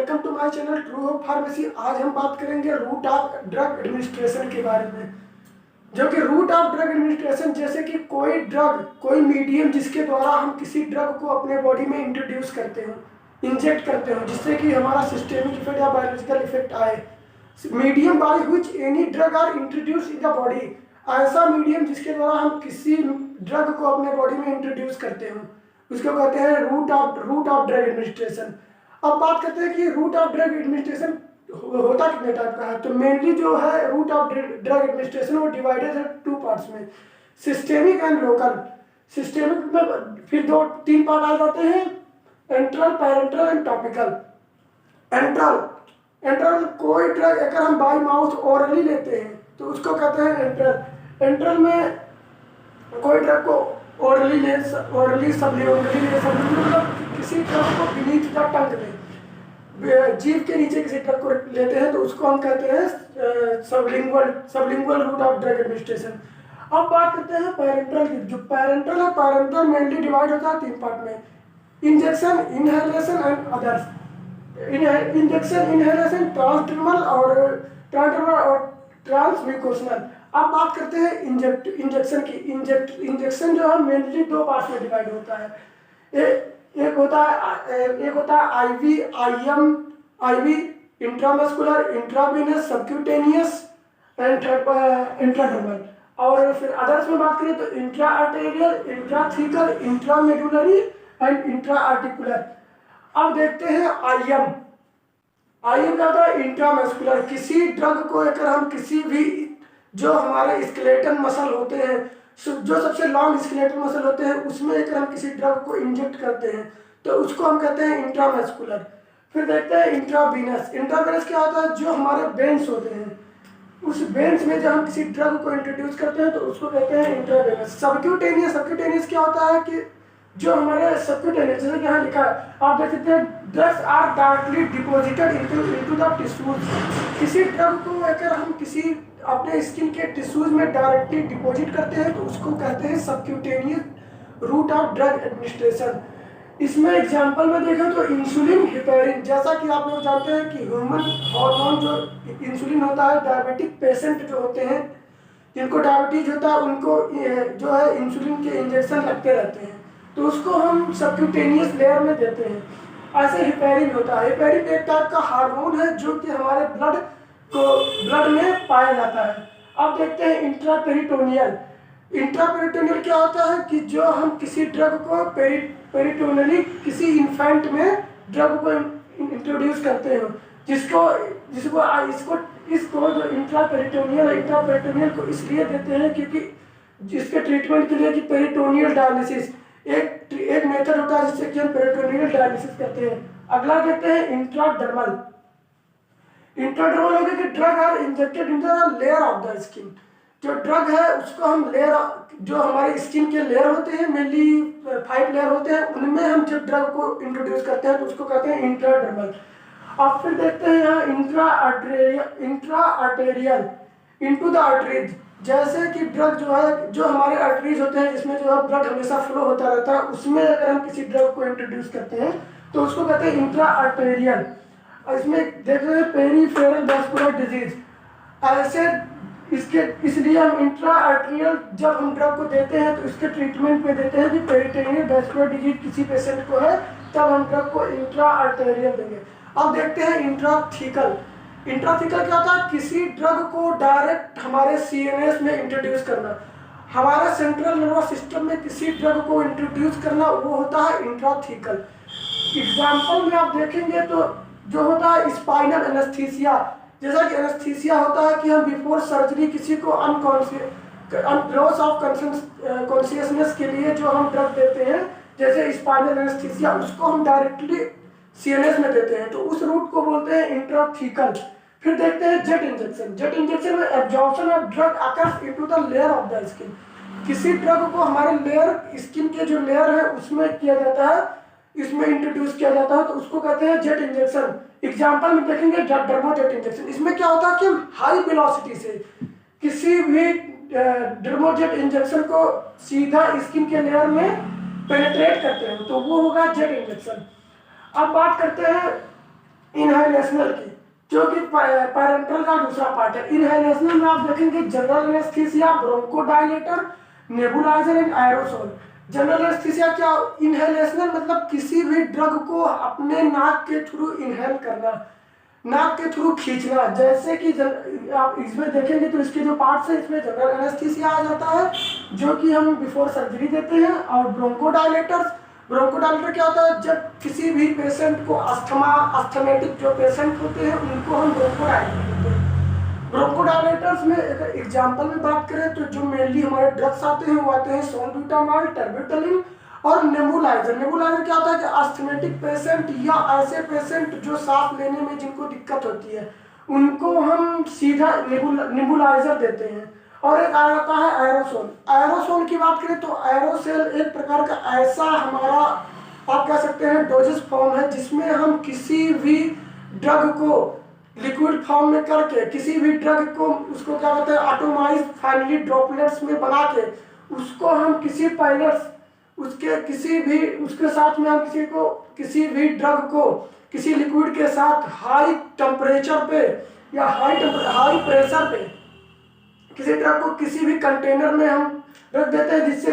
Welcome to my channel true hope pharmacy. आज हम बात करेंगे रूट ऑफ ड्रग एडमिनिस्ट्रेशन के बारे में, जो कि रूट ऑफ ड्रग एडमिनिस्ट्रेशन जैसे कि कोई ड्रग, कोई मीडियम जिसके द्वारा हम किसी ड्रग को अपने बॉडी में इंट्रोड्यूस करते हो, इंजेक्ट करते हो, जिससे कि हमारा सिस्टेमिक इफेक्ट या बायोलॉजिकल इफेक्ट आए। Medium by which any drug are introduce in the body, ऐसा मीडियम जिसके द्वारा हम किसी ड्रग को अपने बॉडी में इंट्रोड्यूस करते हो, उसको कहते हैं रूट ऑफ ड्रग एडमिनिस्ट्रेशन। अब बात करते हैं कि रूट ऑफ ड्रग एडमिनिस्ट्रेशन होता कितने टाइप का है। तो मेनली जो है रूट ऑफ ड्रग एडमिनिस्ट्रेशन वो डिवाइडेड है टू पार्ट्स में, सिस्टेमिक एंड लोकल। सिस्टेमिक में फिर तीन पार्ट आ जाते हैं, enteral, parenteral and topical. Enteral कोई ड्रग अगर हम बाय माउथ ओरली लेते हैं तो उसको कहते हैं एंट्रल। एंट्रल में कोई ड्रग को ओरली सबलिंगुअली मतलब किसी ड्रग को बीनीथ द टंग में, जीभ के नीचे किसी ड्रग को लेते हैं तो उसको हम कहते हैं sublingual route of drug administration. अब बात करते हैं पैरेंट्रल की। जो पैरेंट्रल है, पैरेंट्रल मेनली डिवाइड होता है तीन पार्ट में, injection, inhalation and others. Injection, inhalation, transdermal और ट्रांसम्यूकोशनल। अब बात करते हैं इंजेक्शन की। इंजेक्शन जो है मेनली दो पार्ट में डिवाइड होता है। एक होता है IV, intramuscular, intravenous, subcutaneous and intradermal. और फिर अदर्स में बात करें तो intra arterial, intrathecal, intramedullary and intra articular. अब देखते हैं आईएम क्या होता है, इंट्रामस्कुलर। किसी ड्रग को अगर हम किसी भी जो हमारे स्केलेटल मसल होते हैं, जो सबसे लॉन्ग स्केलेटल मसल होते हैं, उसमें अगर हम किसी ड्रग को इंजेक्ट करते हैं तो उसको हम कहते हैं इंट्रामस्कुलर। फिर देखते हैं इंट्रावीनस। इंट्रावीनस क्या होता है, जो हमारे वेन्स होते हैं, उस वेन्स में जब हम किसी ड्रग को इंट्रोड्यूस करते हैं तो उसको कहते हैं इंट्रावेनस। सबक्यूटेनियस क्या होता है कि जो हमारे सबक्यूटेनियस, जैसे कि यहाँ लिखा है, आप देख सकते हैं, drugs are directly deposited into the tissues. किसी ड्रग को अगर हम किसी अपने स्किन के टिश्यूज में डायरेक्टली डिपॉजिट करते हैं तो उसको कहते हैं subcutaneous route of drug administration. इसमें एग्जांपल में देखें तो इंसुलिन, हिपेरिन। जैसा कि आप लोग जानते हैं कि ह्यूमन हार्मोन जो इंसुलिन होता है, डायबिटिक पेशेंट जो होते हैं, जिनको डायबिटीज होता है, उनको जो है इंसुलिन के इंजेक्शन लगते रहते हैं, तो उसको हम सबक्यूटेनियस लेयर में देते हैं। ऐसे हिपेरिन होता है। हिपेरिन एक टाइप का हार्मोन है जो कि हमारे ब्लड में पाया जाता है। अब देखते हैं इंट्रापेरिटोनियल। इंट्रापेरिटोनियल क्या होता है कि जो हम किसी ड्रग को पेरिटोनियली किसी इन्फेंट में ड्रग को इंट्रोड्यूस करते हो, इसको जो इंट्रापेरिटोनियल को इसलिए देते हैं क्योंकि जिसके ट्रीटमेंट के लिए कि पेरिटोनियल डायलिसिस एक मेथड होता है जिससे कि हम पेरिटोनियल डायलिसिस करते हैं। अगला देखते हैं इंट्राडर्मल हो गया कि drug are injected in the layer of the skin. जो ड्रग है उसको हम लेयर, जो हमारे स्किन के लेयर होते हैं, मेनली 5 लेयर होते हैं, उनमें हम जब ड्रग को इंट्रोड्यूस करते हैं तो उसको कहते हैं इंट्राडर्मल। अब फिर देखते हैं यहाँ intra arterial into the arteries. जैसे कि ड्रग जो है, जो हमारे आर्टरीज होते हैं जिसमें जो है ब्लड हमेशा फ्लो होता रहता है, उसमें अगर हम किसी ड्रग को इंट्रोड्यूस करते हैं तो उसको कहते हैं इंट्रा आर्टेरियल। इसमें देख रहे हैं पेरिफेरल वैस्कुलर डिजीज। ऐसे इसलिए हम इंट्रा आर्टेरियल जब हम ड्रग को देते हैं तो इसके ट्रीटमेंट में देते हैं कि पेरिफेरल वैस्कुलर डिजीज किसी पेशेंट को है, तब हम ड्रग को इंट्रा आर्टेरियल देंगे। अब देखते हैं इंट्राथीकल क्या होता है, किसी ड्रग को डायरेक्ट हमारे सीएनएस में इंट्रोड्यूस करना, हमारे सेंट्रल नर्वस सिस्टम में किसी ड्रग को इंट्रोड्यूस करना, वो होता है इंट्राथीकल। एग्जाम्पल में आप देखेंगे तो जो होता है स्पाइनल एनेस्थीसिया। जैसा कि एनेस्थीसिया होता है कि हम बिफोर सर्जरी किसी को लॉस ऑफ कॉन्शियसनेस के लिए जो हम ड्रग देते हैं, जैसे स्पाइनल एनेस्थीसिया, उसको हम डायरेक्टली सीएनएस में देते हैं, तो उस रूट को बोलते हैं इंट्राथीकल। फिर देखते हैं जेट इंजेक्शन में absorption of drug occurs into the layer of the skin. किसी ड्रग को हमारे लेयर, स्किन के जो लेयर है उसमें किया जाता है, इसमें इंट्रोड्यूस किया जाता है, तो उसको कहते हैं जेट इंजेक्शन। एग्जांपल में देखेंगे डर्मोजेट इंजेक्शन। इसमें क्या होता है कि हम हाई वेलोसिटी से किसी भी डर्मोजेट इंजेक्शन को सीधा स्किन के लेयर में पेनिट्रेट करते हैं, तो वो होगा जेट इंजेक्शन। अब बात करते हैं इनहेलेशनल की, जो कि पैरेंटल का दूसरा पार्ट है। इनहेलेशनल में आप देखेंगे general anaesthesia, bronchodilator, nebuliser and aerosol. General anaesthesia क्या, इनहेलेशनल मतलब किसी भी ड्रग को अपने नाक के थ्रू इनहेल करना, नाक के थ्रू खींचना। जैसे कि आप इसमें देखेंगे तो इसके जो पार्ट्स है, इसमें जनरल एनेस्थीसिया आ जाता है जो कि हम बिफोर सर्जरी देते हैं। और ब्रोंकोडायलेटर्स, ब्रोंकोडायलेटर क्या होता है, जब किसी भी पेशेंट को अस्थमा, अस्थमेटिक जो पेशेंट होते हैं उनको हम ब्रोंकोडायलेटर देते हैं। ब्रोंकोडायलेटर्स में अगर एग्जांपल में बात करें तो जो मेनली हमारे ड्रग्स आते हैं वो आते हैं सोनब्यूटामॉल, टर्बिटलिन और नेबुलाइजर। नेबुलाइजर क्या होता है कि अस्थमेटिक पेशेंट या ऐसे पेशेंट जो सांस लेने में जिनको दिक्कत होती है उनको हम सीधा नेबुलाइजर देते हैं। और एक आ जाता है एरोसोल। एरोसोल की बात करें तो एरोसोल एक प्रकार का ऐसा हमारा आप कह सकते हैं डोजेस फॉर्म है जिसमें हम किसी भी ड्रग को लिक्विड फॉर्म में करके, किसी भी ड्रग को उसको क्या कहते हैं एटोमाइज फाइनली ड्रॉपलेट्स में बना के उसको हम किसी पायलट्स उसके किसी भी उसके साथ में हम किसी भी ड्रग को किसी लिक्विड के साथ हाई टेम्परेचर पे या हाई प्रेशर पे किसी ड्रग को किसी भी कंटेनर में हम रख देते हैं जिससे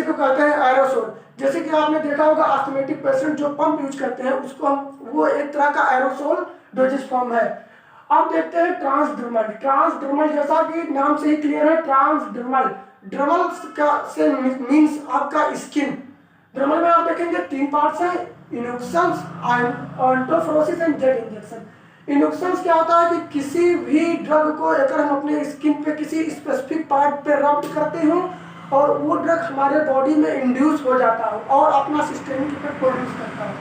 को कहते हैं एरोसोल। जैसे कि आपने देखा होगा अस्थमेटिक पेशेंट जो पंप यूज करते हैं उसको हम वो एक तरह का एरोसोल डोजेस फॉर्म है। अब देखते हैं ट्रांसडर्मल। ट्रांसडर्मल जैसा कि नाम से ही क्लियर है, ट्रांसडर्मल ड्रमल का से मींस आपका स्किन। ड्रमल में आप देखेंगे 3 पार्ट्स हैं, इनुक्शंस, ऑन्टोफ्रोसिस एंड जेट इंजेक्शन। इनुक्शंस क्या होता है कि किसी भी ड्रग को अगर हम अपने स्किन पे किसी स्पेसिफिक पार्ट पे रब करते हो और वो ड्रग हमारे बॉडी में इंड्यूस हो जाता है और अपना सिस्टेमिक इफेक्ट प्रोड्यूस करता है।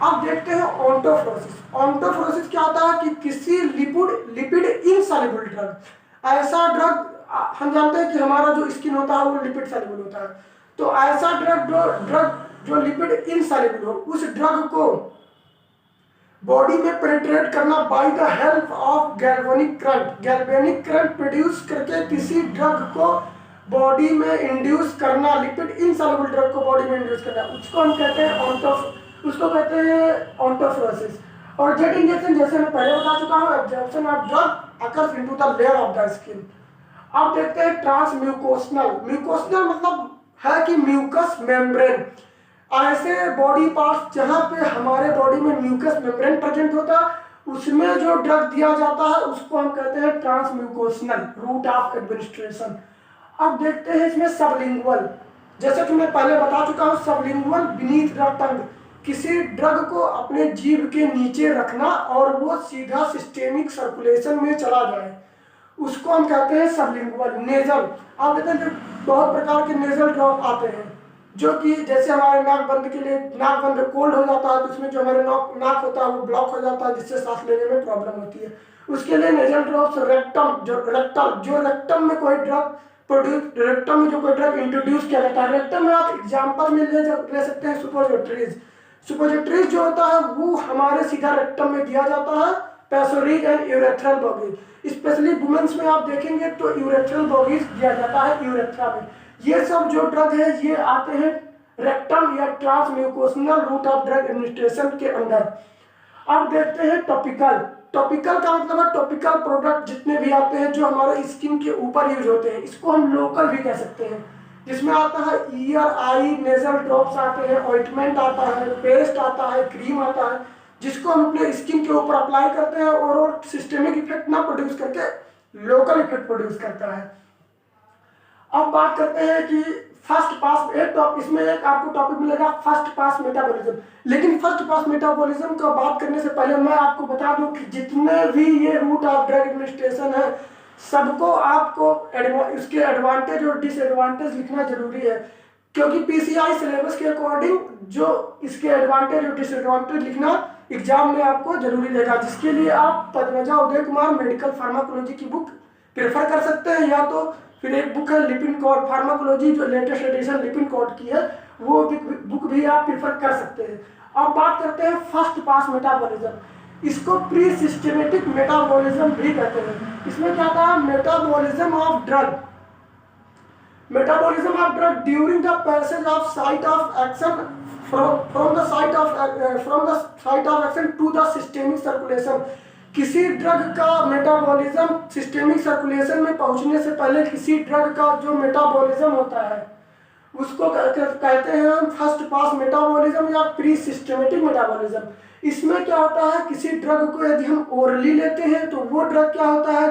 अब देखते हैं ऑन्टोफ्रोसिस। ऑन्टोफ्रोसिस क्या होता है कि किसी लिपिड इनसॉल्युबल ड्रग, ऐसा ड्रग हम जानते हैं कि हमारा जो स्किन होता है वो लिपिड सॉल्युबल होता है, तो ऐसा ड्रग जो लिपिड इनसॉल्युबल हो उस ड्रग को बॉडी में पेनिट्रेट करना by the help of galvanic current. Galvanic current produce करके किसी ड्रग को बॉडी में इंड्यूस करना, लिपिड इनसॉल्युबल ड्रग को बॉडी में इंड्यूस करना, उसको हम कहते हैं ऑन्टोफ्रोसिस। और जेट इंजेक्शन जैसे मैं पहले बता चुका हूँ, absorption of drug occurs into the layer of the skin. अब देखते हैं ट्रांसम्यूकोशनल। म्यूकोशनल मतलब है कि म्यूकस मेम्ब्रेन, ऐसे बॉडी पार्ट्स जहाँ पे हमारे बॉडी में म्यूकस मेम्ब्रेन प्रेजेंट होता है उसमें जो ड्रग दिया जाता है उसको हम कहते हैं ट्रांसम्यूकोशनल रूट ऑफ एडमिनिस्ट्रेशन। अब देखते हैं इसमें सबलिंगुअल। जैसे कि मैं पहले बता चुका हूँ, सबलिंगुअल बीनीथ द टंग, किसी ड्रग को अपने जीभ के नीचे रखना और वो सीधा सिस्टेमिक सर्कुलेशन में चला जाए, उसको हम कहते हैं सबलिंगुअल। नेजल, आप देखते हैं बहुत प्रकार के नेजल ड्रॉप आते हैं जो कि जैसे हमारे नाक बंद के लिए, नाक बंद कोल्ड हो जाता है तो उसमें जो हमारे नाक होता है वो ब्लॉक हो जाता है जिससे सांस लेने में प्रॉब्लम होती है, उसके लिए नेजल ड्रॉप्स। रेक्टम में कोई ड्रग रेक्टम में जो कोई ड्रग इंट्रोड्यूस किया जाता है, रेक्टम में आप एग्जाम्पल में ले सकते हैं सुपोजिटरीज। सुपोजिटरीज जो होता है वो हमारे सीधा रेक्टम में दिया जाता है, पैसोरीज एंड यूरेथ्रल बॉगीज। स्पेशली वुमेन्स में आप देखेंगे तो यूरेथ्रल बॉगीज दिया जाता है यूरेथ्रा में। ये सब जो ड्रग है ये आते हैं रेक्टम या ट्रांसम्यूकोशनल रूट ऑफ ड्रग एडमिनिस्ट्रेशन के अंदर। अब देखते हैं टॉपिकल। टॉपिकल का मतलब है टॉपिकल प्रोडक्ट जितने भी आते हैं जो हमारे स्किन के ऊपर यूज होते हैं, इसको हम लोकल भी कह सकते हैं, जिसमें आता है ईयर, आई, नेजल ड्रॉप्स आते हैं, ऑइंटमेंट आता है, पेस्ट आता है, क्रीम आता है, जिसको हम अपने स्किन के ऊपर अप्लाई करते हैं और सिस्टेमिक इफेक्ट ना प्रोड्यूस करके लोकल इफेक्ट प्रोड्यूस करता है। अब बात करते हैं कि फर्स्ट पास, इसमें एक आपको टॉपिक मिलेगा फर्स्ट पास मेटाबॉलिज्म। लेकिन फर्स्ट पास मेटाबॉलिज्म का बात करने से पहले मैं आपको बता दूं कि जितने भी ये रूट ऑफ ड्रग एडमिनिस्ट्रेशन है सबको आपको इसके एडवांटेज और डिसएडवांटेज लिखना जरूरी है, क्योंकि पीसीआई सिलेबस के अकॉर्डिंग जो इसके एडवांटेज और डिसएडवांटेज लिखना एग्जाम में आपको जरूरी रहेगा, जिसके लिए आप पद्मजा उदय कुमार मेडिकल फार्माकोलॉजी की बुक प्रेफर कर सकते हैं, या तो फिर एक बुक है लिपिन कोड फार्माकोलॉजी जो लेटेस्ट एडिशन लिपिन कोड की है, वो बुक भी आप प्रेफर कर सकते हैं। अब बात करते हैं फर्स्ट पास मेटाबॉलिज्म। इसको प्री सिस्टेमेटिक मेटाबॉलिज्म भी कहते हैं। इसमें क्या था, metabolism of drug, metabolism of drug during the passage of site of action from the site of action to the systemic circulation। किसी ड्रग का मेटाबॉलिज्म सिस्टेमिक सर्कुलेशन में पहुंचने से पहले किसी ड्रग का जो मेटाबॉलिज्म होता है उसको कहते हैं हम फर्स्ट पास मेटाबॉलिज्म या प्री सिस्टेमेटिक मेटाबॉलिज्म। इसमें क्या होता है, किसी ड्रग को यदि हम ओरली लेते हैं तो वो ड्रग क्या होता है,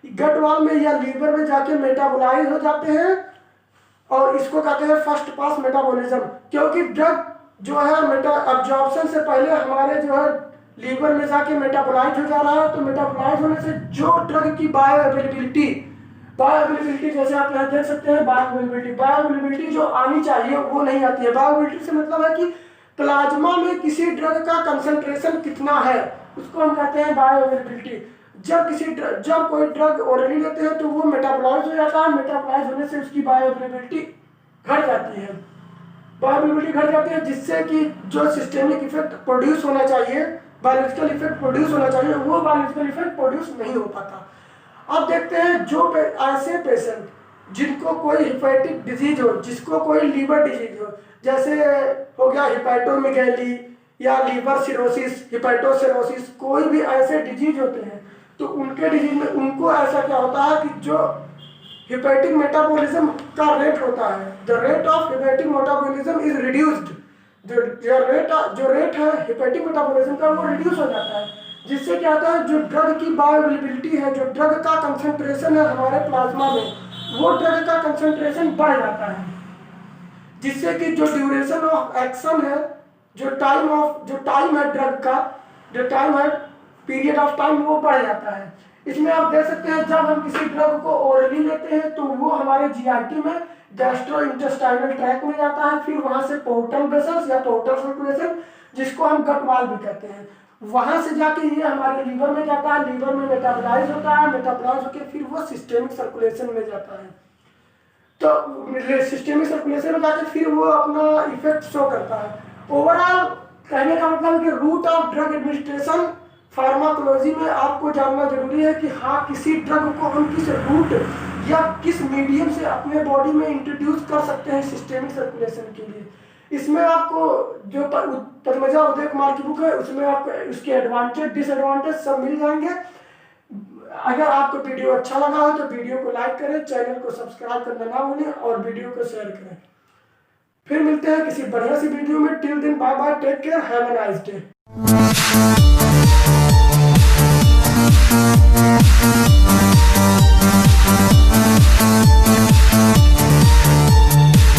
गट वाल में या लीवर में जाके मेटाबोलाइज हो जाते हैं और इसको कहते हैं फर्स्ट पास मेटाबॉलिज्म। क्योंकि ड्रग जो है एब्जॉर्प्शन से पहले हमारे जो है लीवर में जाके मेटाबोलाइज हो जा रहा है, तो मेटाबोलाइज होने से जो ड्रग की बायो अवेलेबिलिटी जैसे आप यहाँ देख सकते हैं, बायो अवेलेबिलिटी जो आनी चाहिए वो नहीं आती है। बायो अवेलेबिलिटी से मतलब है कि प्लाज्मा में किसी ड्रग का कंसंट्रेशन कितना है, उसको हम कहते हैं बायो अवेलेबिलिटी। जब कोई ड्रग ओरली लेते हैं तो वो मेटाबोलाइज हो जाता है, मेटाबोलाइज होने से उसकी बायो अवेलेबिलिटी घट जाती है, जिससे कि जो सिस्टेमिक इफेक्ट प्रोड्यूस होना चाहिए, बायोलॉजिकल इफेक्ट प्रोड्यूस होना चाहिए, वो बायोलॉजिकल इफेक्ट प्रोड्यूस नहीं हो पाता। अब देखते हैं जो ऐसे पेशेंट जिनको कोई हिपैटिक डिजीज हो, जिसको कोई लीवर डिजीज हो, जैसे हो गया हिपैटोमेगैली या लीवर सिरोसिस, हिपैटोसिरोसिस, कोई भी ऐसे डिजीज होते हैं तो उनके डिजीज में उनको ऐसा क्या होता है कि जो हिपैटिक मेटाबॉलिज्म का रेट होता है, the rate of hepatic metabolism is reduced. जो रेट है हिपैटिक मेटाबॉलिज्म का वो रिड्यूस हो जाता है, जिससे क्या होता है जो ड्रग की बायोअवेलेबिलिटी है, जो ड्रग का कंसंट्रेशन है हमारे प्लाज्मा में, वो ड्रग का कंसंट्रेशन बढ़ जाता है, जिससे कि जो ड्यूरेशन ऑफ एक्शन है, जो टाइम है ड्रग का, जो टाइम है पीरियड ऑफ टाइम, वो बढ़ जाता है। इसमें आप देख सकते हैं जब हम किसी ड्रग को ओरली लेते हैं तो वो हमारे जीआईटी में गैस्ट्रोइंटेस्टाइनल ट्रैक्ट में जाता है, फिर वहां से पोर्टल वेसल्स या पोर्टल सर्कुलेशन, जिसको हम गट वाल भी कहते हैं, वहां से जाके ये हमारे लीवर में जाता है, लीवर में मेटाबोलाइज होता है, मेटाबोलाइज होकर फिर वो सिस्टेमिक सर्कुलेशन में जाता है। तो सिस्टेमिक सर्कुलेशन में जाके फिर वो अपना इफेक्ट शो करता है। ओवरऑल कहने का मतलब है कि route of drug administration pharmacology में आपको जानना जरूरी है कि हाँ किसी ड्रग को हम किस रूट या किस मीडियम से अपने बॉडी में इंट्रोड्यूस कर सकते हैं सिस्टेमिक सर्कुलेशन के लिए। इसमें आपको जो तन्मजा उदय कुमार की बुक है उसमें आपको उसके एडवांटेज डिसएडवांटेज सब मिल जाएंगे। अगर आपको वीडियो अच्छा लगा हो तो वीडियो को लाइक करें, चैनल को सब्सक्राइब करना ना भूलें और वीडियो को शेयर करें। फिर मिलते हैं किसी बढ़िया सी वीडियो में। Till then bye bye, take care, have a nice day.